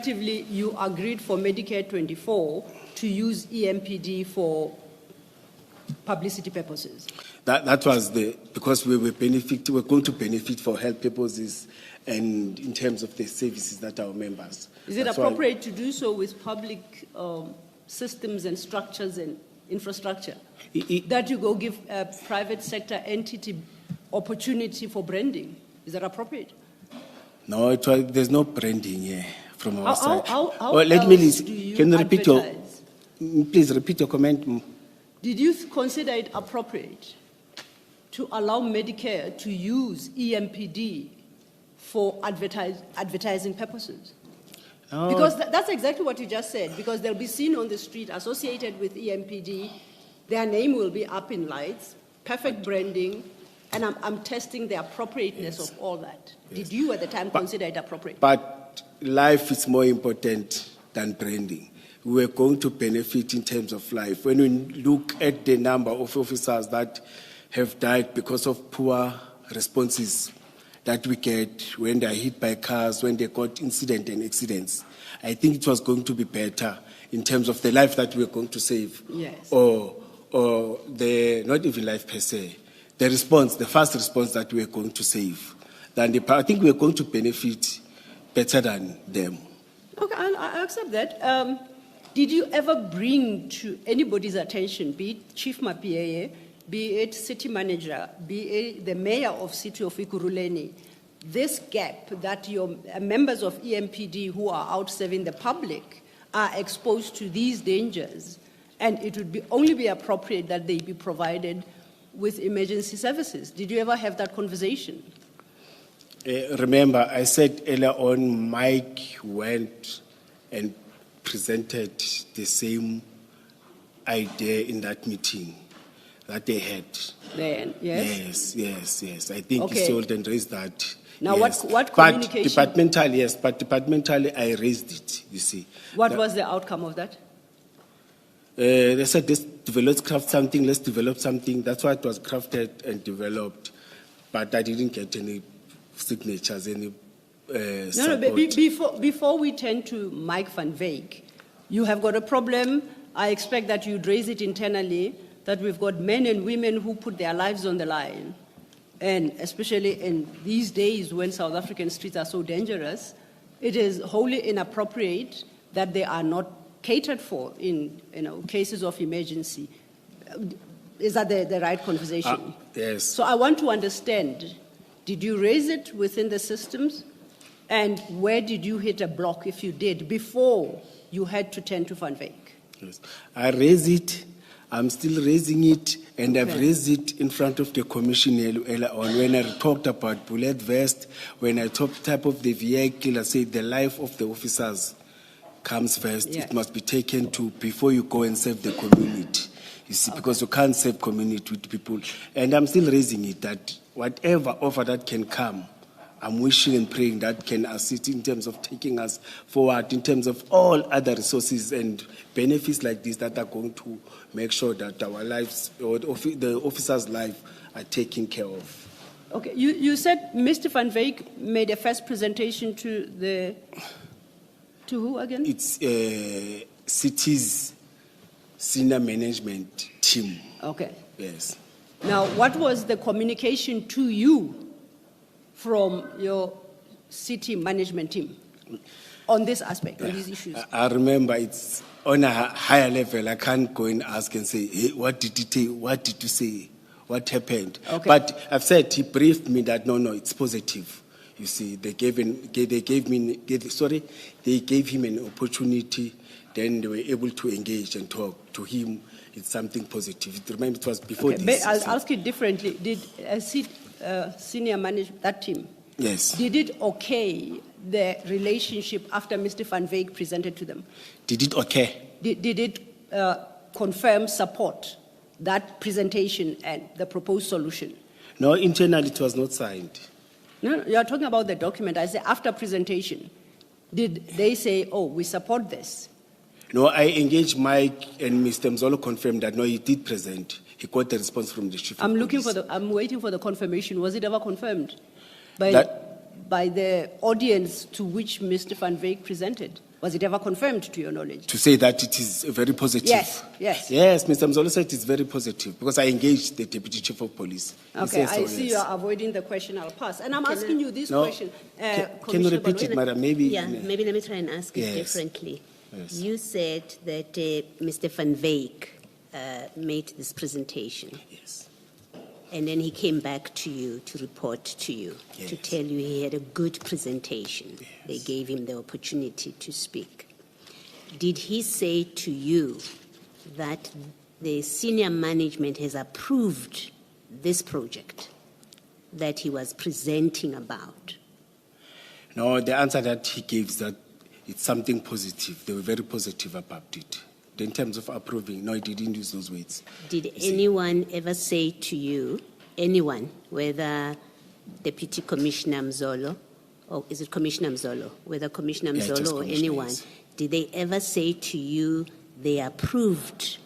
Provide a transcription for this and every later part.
Effectively, you agreed for Medicare 24 to use EMPD for publicity purposes. That was because we were going to benefit for health purposes and in terms of the services that our members. Is it appropriate to do so with public systems and structures and infrastructure? That you go give a private sector entity opportunity for branding? Is that appropriate? No, there's no branding here from our side. Let me listen. Can you repeat please repeat your comment? Did you consider it appropriate to allow Medicare to use EMPD for advertising purposes? No. Because that's exactly what you just said, because they'll be seen on the street associated with EMPD, their name will be up in lights, perfect branding, and I'm testing the appropriateness of all that. Did you at the time consider it appropriate? But life is more important than branding. We are going to benefit in terms of life. When we look at the number of officers that have died because of poor responses that we get when they are hit by cars, when they got incident and accidents, I think it was going to be better in terms of the life that we are going to save. Yes. Or the, not even life per se, the response, the first response that we are going to save. I think we are going to benefit better than them. Okay, I accept that. Did you ever bring to anybody's attention, be it Chief Mapieye, be it city manager, be it the mayor of city of Ikuruleni, this gap that your members of EMPD who are out serving the public are exposed to these dangers, and it would only be appropriate that they be provided with emergency services? Did you ever have that conversation? Remember, I said earlier on, Mike went and presented the same idea in that meeting that they had. Then, yes? Yes. I think he sold and raised that. Now, yes. what communication? But departmentally, I raised it, you see. What was the outcome of that? They said, let's craft something, let's develop something. That's why it was crafted and developed. But I didn't get any signatures, any support. Before we turn to Mike van Wyk, you have got a problem. I expect that you'd raise it internally, that we've got men and women who put their lives on the line. And especially in these days when South African streets are so dangerous, it is wholly inappropriate that they are not catered for in cases of emergency. Is that the right conversation? Yes. So I want to understand, did you raise it within the systems? And where did you hit a block, if you did, before you had to turn to Van Wyk? Yes. I raised it. I'm still raising it, and I've raised it in front of the commission earlier on. When I talked about bullet vest, when I talked type of the vehicle, I said the life of the officers comes first. Yes. It must be taken to before you go and save the community. You see, because you can't save community with people. And I'm still raising it that whatever offer that can come, I'm wishing and praying that can assist in terms of taking us forward, in terms of all other resources and benefits like this that are going to make sure that our lives, or the officers' life, are taken care of. Okay, you said Mr. Van Wyk made a first presentation to who again? It's city's senior management team. Okay. Yes. Now, what was the communication to you from your city management team on this aspect, on these issues? I remember it's on a higher level. I can't go and ask and say, hey, what did he say? What did you say? What happened? Okay. But I've said, he briefed me that, no, it's positive. You see, they gave him an opportunity, then they were able to engage and talk to him. It's something positive. Remember, it was before this. I'll ask it differently. Did senior management, that team, yes, did it okay the relationship after Mr. Van Wyk presented to them? Did it okay? Did it confirm support that presentation and the proposed solution? No, internally it was not signed. No, you are talking about the document. I say after presentation, did they say, oh, we support this? No, I engaged Mike, and Mr. Mzolo confirmed that, no, he did present. He got the response from the chief. I'm waiting for the confirmation. Was it ever confirmed by the audience to which Mr. Van Wyk presented? Was it ever confirmed to your knowledge? To say that it is very positive. Yes, yes. Yes, Mr. Mzolo said it's very positive because I engaged the Deputy Chief of Police. He Okay, said so, I see yes. you are avoiding the question. I'll pass. And I'm asking you this No. question. Can you Commissioner repeat it, Balwena? madam? Maybe. Yeah, maybe let me try and ask it Yes. differently. Yes. You said that Mr. Van Wyk made this presentation, Yes. and then he came back to you to report to you, to Yes. tell you he had a good presentation. Yes. They gave him the opportunity to speak. Did he say to you that the senior management has approved this project that he was presenting about? No, the answer that he gave is that it's something positive. They were very positive about it. In terms of approving, no, he didn't use those words. Did anyone ever say to you, anyone, whether Deputy Commissioner Mzolo, or is it Commissioner Mzolo, whether Commissioner Yeah, just Mzolo or Commissioner, anyone, yes. did they ever say to you they approved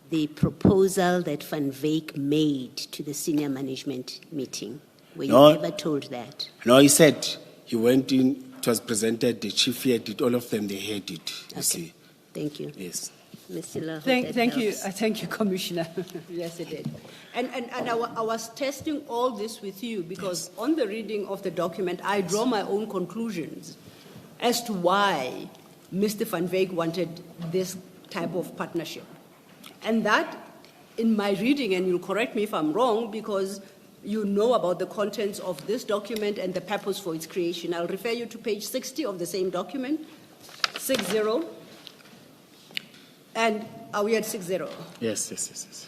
the proposal that Van Wyk made to the senior management meeting? Were you No. ever told that? No, he said he went in, it was presented, the chief here did, all of them, they heard it, you see. Thank you. Yes. Ms. Silla, hope Thank that you, helps. thank you, Commissioner. Yes, it did. And I was testing all this with you because on the reading of the document, I draw my own conclusions as to why Mr. Van Wyk wanted this type of partnership. And that, in my reading, and you'll correct me if I'm wrong, because you know about the contents of this document and the purpose for its creation. I'll refer you to page 60 of the same document, 60. And are we at 60? Yes.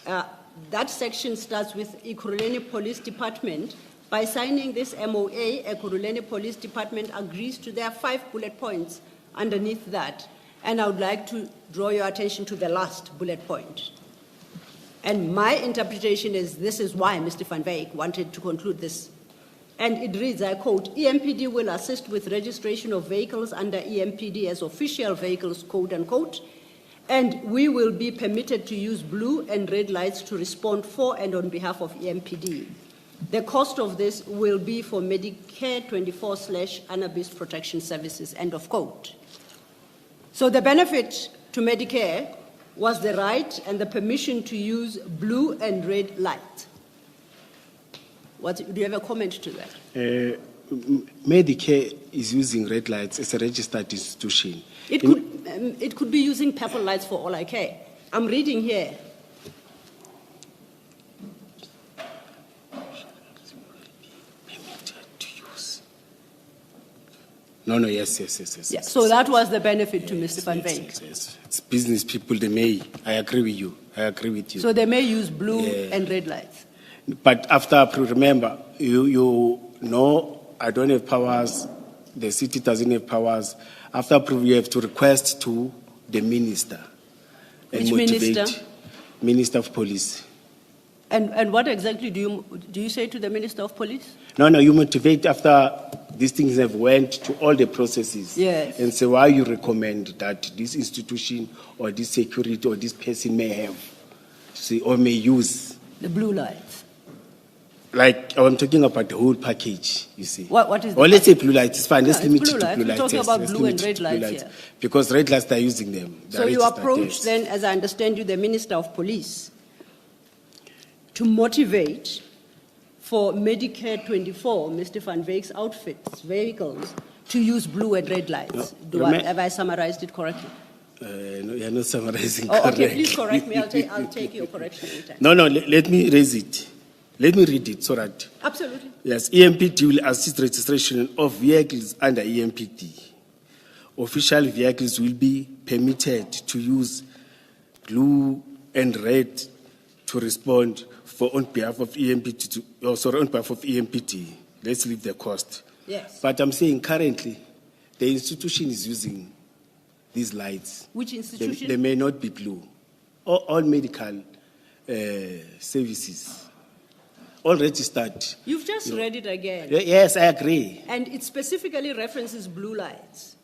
That section starts with Ekurhuleni Police Department. By signing this MOA, Ekurhuleni Police Department agrees to their 5 bullet points underneath that. And I would like to draw your attention to the last bullet point. And my interpretation is this is why Mr. Van Wyk wanted to conclude this. And it reads, I quote, EMPD will assist with registration of vehicles under EMPD as official vehicles, quote unquote, and we will be permitted to use blue and red lights to respond for and on behalf of EMPD. The cost of this will be for Medicare 24/Annabis Protection Services, end of quote. So the benefit to Medicare was the right and the permission to use blue and red light. Do you have a comment to that? Medicare is using red lights as a registered institution. It could be using purple lights for all I care. I'm reading here. No, yes. Yeah, so that was the benefit to Mr. Van Wyk. Yes. It's business people, they may. I agree with you. So they may use blue and red lights. But after approval, remember, you know, I don't have powers, the city doesn't have powers. After approval, you have to request to the minister. And Which motivate minister? Minister of Police. And what exactly do you say to the Minister of Police? No, you motivate after these things have went to all the processes. Yes. And say why you recommend that this institution or this security or this person may have, see, or may use. The blue lights. Like, I'm talking about the whole package, you see. What is the Or let's say blue lights, it's fine. Let's Yeah, limit it's it blue to lights. blue We're lights. talking yes, about let's blue limit and it red to blue lights here. Because red lights, they're using them. They're So you registered, approach yes. then, as I understand you, the Minister of Police to motivate for Medicare 24, Mr. Van Wyk's outfits, vehicles, to use blue and red lights. Have I summarized it correctly? No, you're not summarizing Oh, correctly. okay, please correct me. I'll take your correction anytime. No, let me raise it. Let me read it so that. Absolutely. Yes, EMPD will assist registration of vehicles under EMPD. Official vehicles will be permitted to use blue and red to respond on behalf of EMPD. On behalf of EMPD. Let's leave the cost. Yes. But I'm saying currently, the institution is using these lights. Which institution? They may not be blue. All medical services. All registered. You've just read it again. Yes, I agree. And it specifically references blue lights.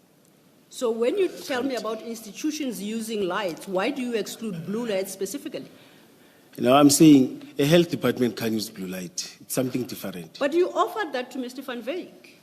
So when you tell me about institutions using lights, why do you exclude blue lights specifically? I'm saying a health department can use blue light. It's something different. But you offered that to Mr. Van Wyk.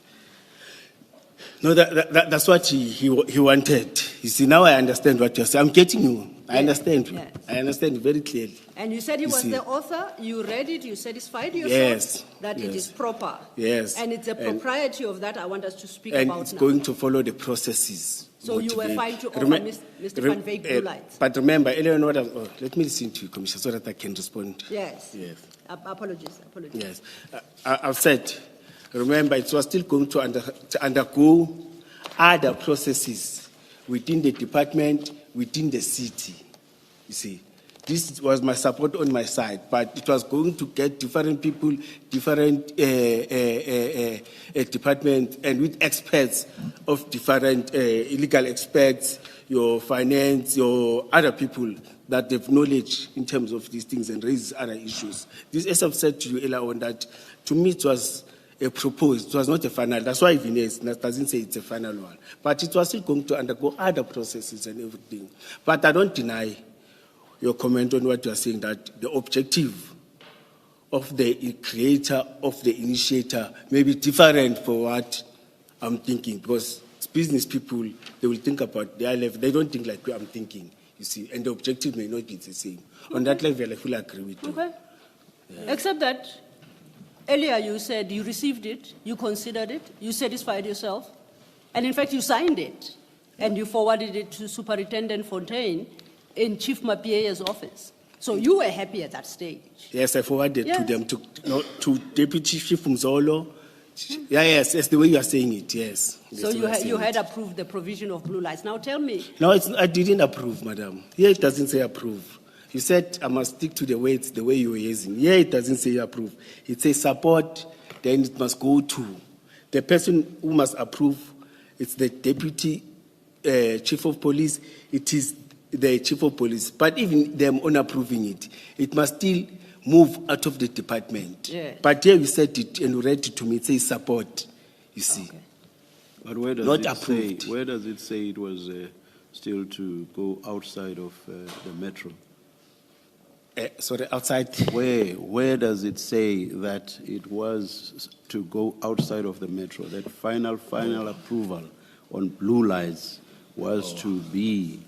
No, that's what he wanted. You see, now I understand what you're saying. I'm getting you. I understand you. Yes. I understand very clearly. And you said he You was see. the author, you read it, you satisfied yourself Yes, that it yes. is proper. Yes. And it's the And- propriety of that I want us to speak And about it's now. going to follow the processes. So you were motivate. fine to offer Remem- Mr. Van Wyk blue lights? But remember, Eleanor, let me listen to you, Commissioner, so that I can respond. Yes. Yes. Apologies. Yes. I've said, remember, it was still going to undergo other processes within the department, within the city. You see, this was my support on my side, but it was going to get different people, different departments, and with experts of different legal experts, your finance, your other people that have knowledge in terms of these things and raise other issues. This, as I've said to you earlier on, that to me it was a proposed, it was not a final. That's why even it doesn't say it's a final one. But it was still going to undergo other processes and everything. But I don't deny your comment on what you are saying, that the objective of the creator, of the initiator, may be different for what I'm thinking, because business people, they will think about their level. They don't think like I'm thinking, you see, and the objective may not be the same. On that level, I fully agree with you. Okay. Except that earlier you said you received it, you considered it, you satisfied yourself, and in fact you signed it, and you forwarded it to Superintendent Fontaine in Chief Mapiea's office. So you were happy at that stage. Yes, I forwarded Yeah. to them, to Deputy Chief Mzolo. Yeah, yes, that's the way you are saying it, yes. So you had approved the provision of blue lights. Now tell me, No, I didn't approve, madam. Here it doesn't say approve. You said I must stick to the words the way you were using. Here it doesn't say approve. It says support, then it must go to. The person who must approve, it's the Deputy Chief of Police, it is the Chief of Police. But even them on approving it, it must still move out of the department. Yeah. But here you said it and you read it to me, it says support, you see. Okay. But where does Not it approved. say? Where does it say it was still to go outside of the metro? Sorry, outside. Where does it say that it was to go outside of the metro? That final approval on blue lights was to be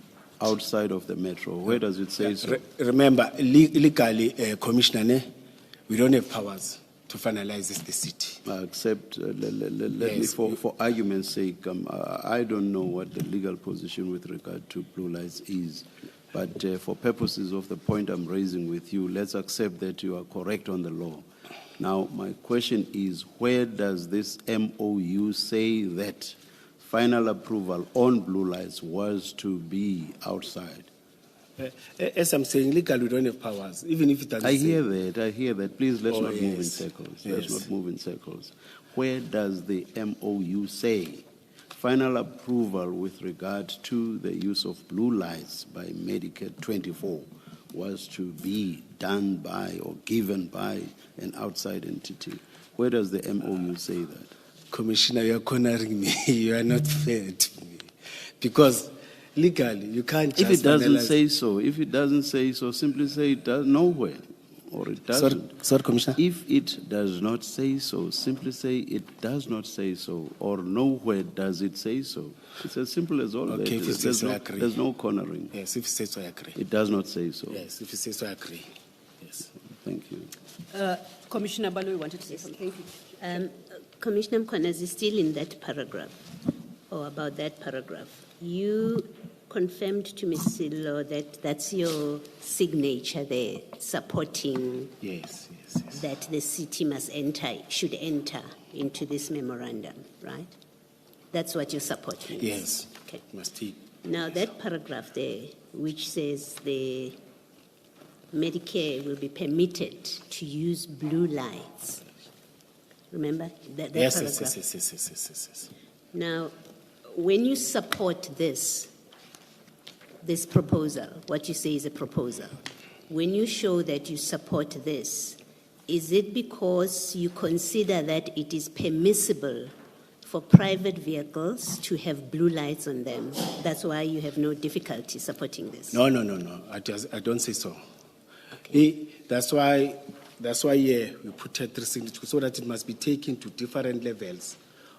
outside of the metro. Where does it say so? Remember, legally, Commissioner, we don't have powers to finalize the city. Except, let me, Yes, for argument's sake, I don't know what the legal position with regard to blue lights is. But for purposes of the point I'm raising with you, let's accept that you are correct on the law. Now, my question is, where does this MOU say that final approval on blue lights was to be outside? As I'm saying, legally, we don't have powers, even if it doesn't I say. hear that. Please, let's Oh, not move in yes. circles. Yes. Let's not move in circles. Where does the MOU say final approval with regard to the use of blue lights by Medicare 24 was to be done by or given by an outside entity? Where does the MOU say that? Commissioner, you're cornering me. You are not fair to me. Because legally, you can't just If it doesn't finalize- say so, simply say it does nowhere, or it doesn't. Sorry, Commissioner. If it does not say so, simply say it does not say so, or nowhere does it say so. It's as simple as all Okay, that. if you say so, I agree. There's no cornering. Yes, if you say so, I agree. It does not say so. Yes, if you say so, I agree. Yes. Thank you. Commissioner Baloyi wanted to say something. Thank you. Commissioner Mkhwanazi, still in that paragraph, or about that paragraph, you confirmed to Ms. Silo that that's your signature there, supporting Yes. that the city should enter into this memorandum, right? That's what your support means? Yes. Okay. Must take. Now, that paragraph there, which says the Medicare will be permitted to use blue lights, remember that Yes. paragraph? Now, when you support this proposal, what you say is a proposal, when you show that you support this, is it because you consider that it is permissible for private vehicles to have blue lights on them? That's why you have no difficulty supporting this? No. I don't say so. That's why we put a 3 signatures so that it must be taken to different levels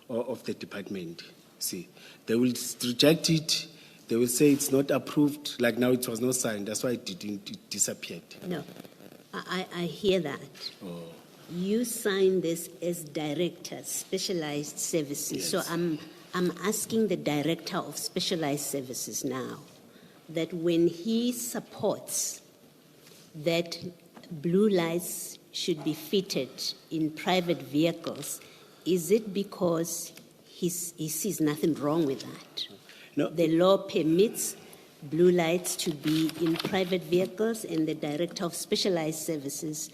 of the department. See, they will reject it. They will say it's not approved. Like now, it was not signed. That's why it disappeared. No, I hear that. You signed this as director, specialized services. Yes. So I'm asking the director of specialized services now that when he supports that blue lights should be fitted in private vehicles, is it because he sees nothing wrong with that? No. The law permits blue lights to be in private vehicles, and the director of specialized services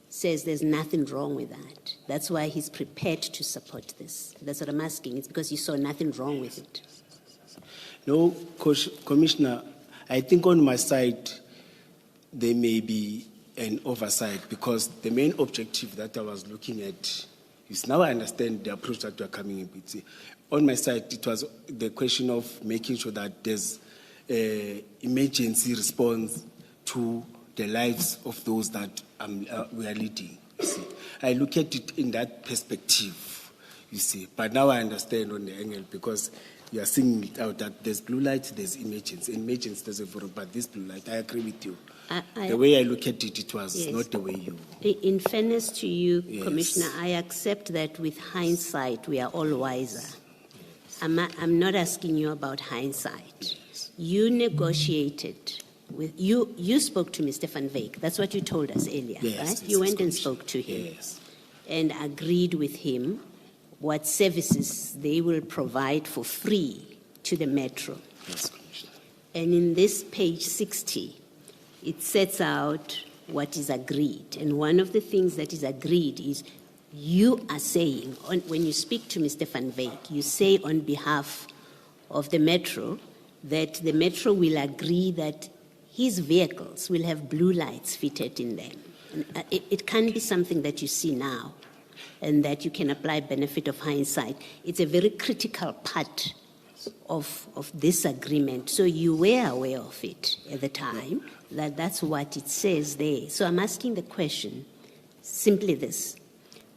says there's nothing wrong with that. That's why he's prepared to support this. That's what I'm asking. It's because you saw nothing wrong with it. No, Commissioner, I think on my side, there may be an oversight because the main objective that I was looking at is now I understand the approach that we are coming in with. On my side, it was the question of making sure that there's emergency response to the lives of those that we are leading. You see, I look at it in that perspective, you see. But now I understand on the angle because you are seeing it out that there's blue light, there's emergency. Emergency, there's a but this blue light, I agree with you. The way I look at it, it was Yes. not the way you. In fairness to you, Yes. Commissioner, I accept that with hindsight, we are all wiser. I'm not asking you about hindsight. You negotiated with, you spoke to Mr. Van Wyk. That's what you told us earlier, Yes, right? yes, You yes, went and Commissioner. spoke to him Yes. and agreed with him what services they will provide for free to the metro. Yes, Commissioner. And in this page 60, it sets out what is agreed. And one of the things that is agreed is you are saying, when you speak to Mr. Van Wyk, you say on behalf of the metro that the metro will agree that his vehicles will have blue lights fitted in them. And, it can be something that you see now and that you can apply benefit of hindsight. It's a very critical part of this agreement. So you were aware of it at the time, that's what it says there. So I'm asking the question, simply this.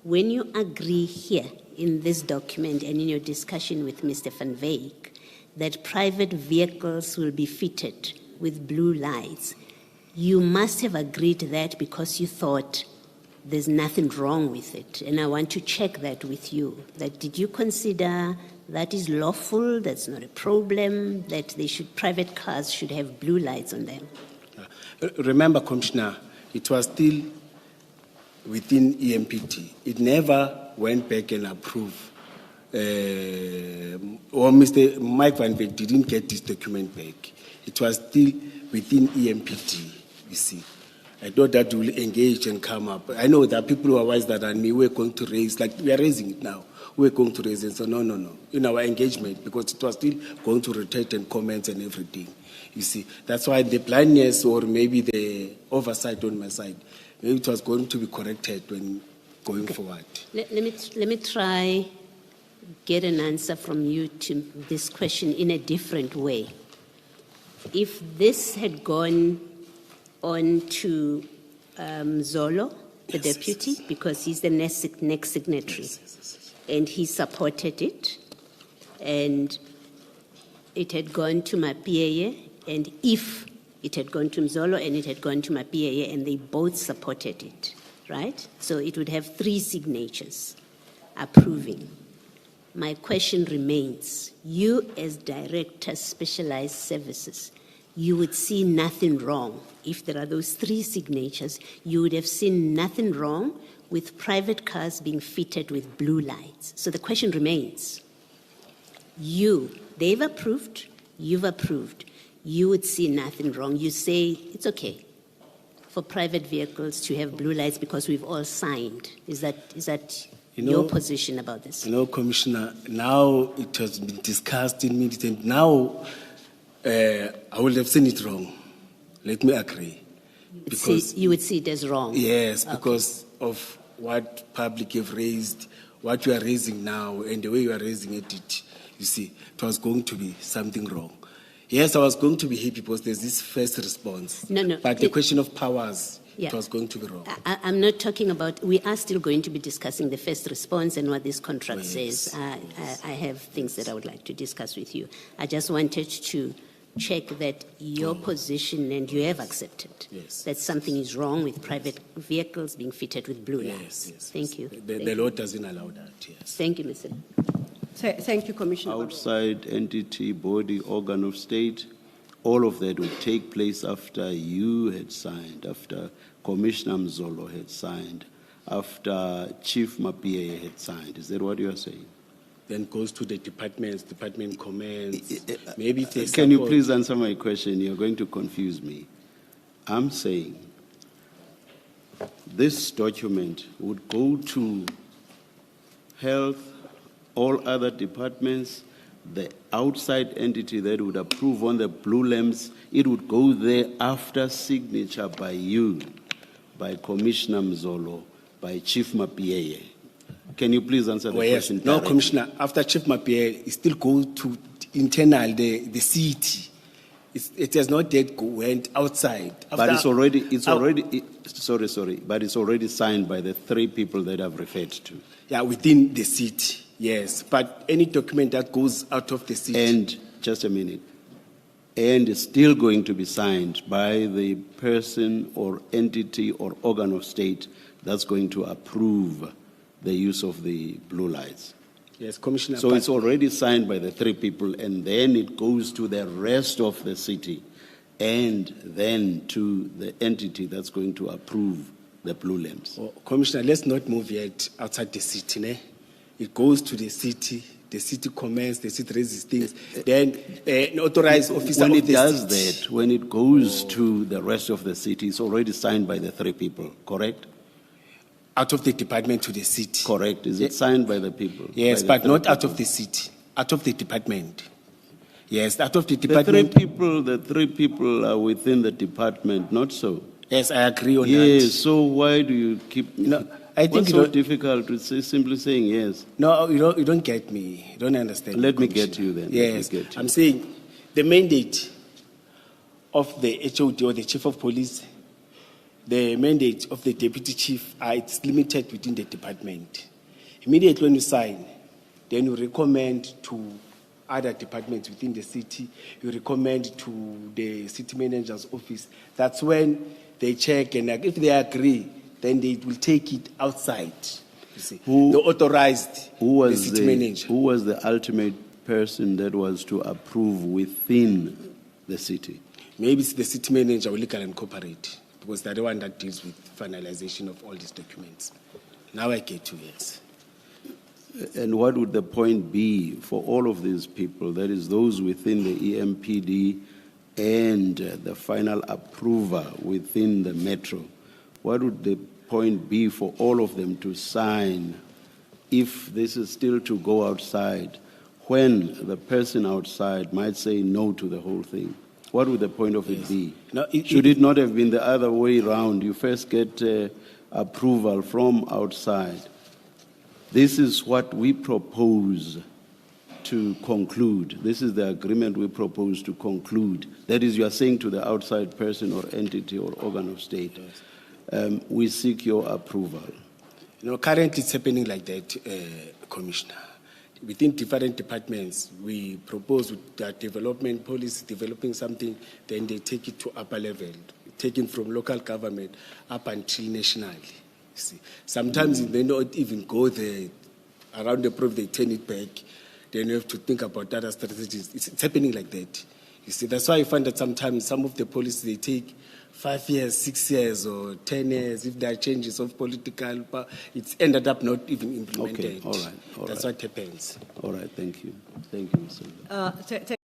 When you agree here in this document and in your discussion with Mr. Van Wyk that private vehicles will be fitted with blue lights, you must have agreed that because you thought there's nothing wrong with it. And I want to check that with you. That did you consider that is lawful, that's not a problem, that private cars should have blue lights on them? Remember, Commissioner, it was still within EMPT. It never went back and approved. Or Mr. Mike Van Wyk didn't get this document back. It was still within EMPT, you see. I thought that will engage and come up. I know that people who are wiser than me, we're going to raise, like we are raising it now. We're going to raise it. So no. In our engagement, because it was still going to rotate and comments and everything. You see, that's why the blindness or maybe the oversight on my side, maybe it was going to be corrected when going forward. Let me try get an answer from you to this question in a different way. If this had gone on to Zolo, the deputy, because he's the next signatory, and he supported it, and it had gone to Mapieye, and if it had gone to Mzolo and it had gone to Mapieye, and they both supported it, right? So it would have 3 signatures approving. My question remains, you as Director Specialized Services, you would see nothing wrong. If there are those 3 signatures, you would have seen nothing wrong with private cars being fitted with blue lights. So the question remains, they've approved, you've approved, you would see nothing wrong. You say it's okay for private vehicles to have blue lights because we've all signed. Is that your position about this? Commissioner, now it has been discussed in meetings. Now I would have seen it wrong. Let me agree. Because you would see it as wrong? Yes, because of what public have raised, what you are raising now, and the way you are raising it, you see, it was going to be something wrong. Yes, I was going to be happy because there's this first response. No. But the question of powers Yeah. it was going to be wrong. I'm not talking about, we are still going to be discussing the first response and what this contract Yes. says. I have things that I would like to discuss with you. I just wanted to check that your position, and you have accepted Yes. that something is wrong with private vehicles being fitted with blue lights. Yes. Thank you. The law doesn't allow that, yes. Thank you, Mr. Thank you, Commissioner. Outside entity, body, organ of state, all of that would take place after you had signed, after Commissioner Mzolo had signed, after Chief Mapia had signed. Is that what you are saying? Then goes to the departments, department comments. Maybe if they Can you support- please answer my question? You're going to confuse me. I'm saying this document would go to health, all other departments, the outside entity that would approve on the blue lamps, it would go there after signature by you, by Commissioner Mzolo, by Chief Mapia. Can you please answer the Oh, yes. question? No, directly? Commissioner, after Chief Mapia, it still goes to internal, the city. It has not yet went outside. But it's After- already, sorry, but it's already signed by the three people that I've referred to. Yeah, within the city, yes. But any document that goes out of the city. And, just a minute, and it's still going to be signed by the person or entity or organ of state that's going to approve the use of the blue lights. Yes, Commissioner. So but- it's already signed by the three people, and then it goes to the rest of the city, and then to the entity that's going to approve the blue lamps. Oh, Commissioner, let's not move yet outside the city. Ne? It goes to the city comments, the city raises things, then an authorized officer When of it the does city. that, when it goes to the rest of the city, it's already signed by the three people, correct? Out of the department to the city. Correct. Is it signed by the people? Yes, By the but three not out people? of the city, out of the department. Yes, out of the The department. three people are within the department, not so. Yes, I agree on Yes, that. so why do you keep... No, I think What's you so don't- difficult to say, simply saying yes? No, you don't get me. You don't understand. Let me Commissioner. get you then. Let me Yes, get you. I'm saying the mandate of the HOD or the chief of police, the mandate of the deputy chief, it's limited within the department. Immediately when you sign, then you recommend to other departments within the city, you recommend to the city manager's office. That's when they check, and if they agree, then they will take it outside. You see, the authorized the city manager. Who was the ultimate person that was to approve within the city? Maybe it's the city manager or legal and corporate, because they're the one that deals with finalization of all these documents. Now I get you, yes. And what would the point be for all of these people, that is those within the EMPD and the final approver within the metro? What would the point be for all of them to sign if this is still to go outside, when the person outside might say no to the whole thing? What would the point of it be? No, Should it not have been the other way around? You first get approval from outside. This is what we propose to conclude. This is the agreement we propose to conclude. That is, you are saying to the outside person or entity or organ of state, we seek your approval. You know, currently it's happening like that, Commissioner. Within different departments, we propose with their development policy, developing something, then they take it to upper level, taken from local government up until nationally. You see, sometimes they don't even go there around the province, they turn it back. Then you have to think about other strategies. It's happening like that. You see, that's why I find that sometimes some of the policies, they take 5 years, 6 years, or 10 years. If there are changes of political power, it's ended up not even implemented. Okay, all right. That's what happens. All right, thank you. Thank you, Mr.